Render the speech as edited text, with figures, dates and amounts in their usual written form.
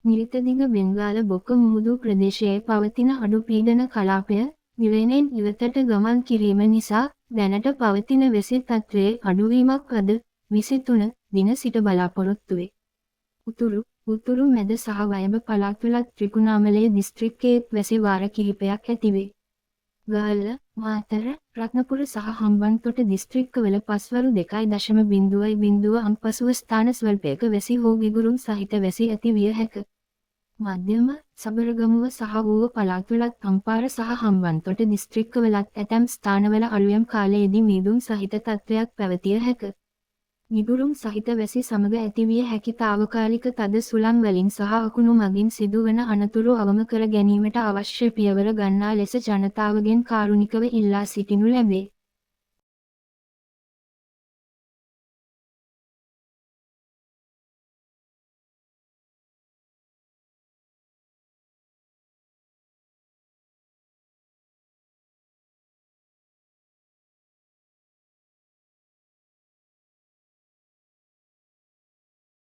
නිරිතදිග බෙන්ගාල බොක මුහුදු ප්‍රදේශයේ පවතින අඩු පීඩන කලාපය නිවෙනෙන් ඉවතට ගමන් කිරීම නිසා දැනට පවතින වෙසි තත්ත්වයේ අඩුවීමක් අද 23 දින සිට බලාපොරොත්තු වේ. උතුරු මැද සහ වයඹ පළාත්වල ත්‍රිකුණාමලය දිස්ත්‍රික්කයේ වැසි වාර කිහිපයක් ඇතිවේ. ගාල්ල, මාතර, රත්නපුර සහ හම්බන්තොට දිස්ත්‍රික්කවල පස්වරු 2.0 අංපසුව ස්ථාන ස්වල්පයක වැසි හෝ ගිගුරුම් සහිත වැසි ඇති විය හැක. මධ්‍යම, සබරගමුව සහ ඌව පළාත්වලත් අම්පාර සහ හම්බන්තොට දිස්ත්‍රික්කවලත් ඇතැම් ස්ථානවල අලුයම් කාලයේදී මීදුම් සහිත තත්ත්වයක් පැවතිය හැක. ගිගුරුම් සහිත වැසි සමග ඇතිවිය හැකි තාවකාලික තද සුළං වලින් සහ අකුණු මගින් සිදුවන අනතුරු අවම කර ගැනීමට අවශ්‍ය පියවර ගන්නා ලෙස ජනතාවගෙන් කාරුණිකව ඉල්ලා සිටිනු ලැබේ.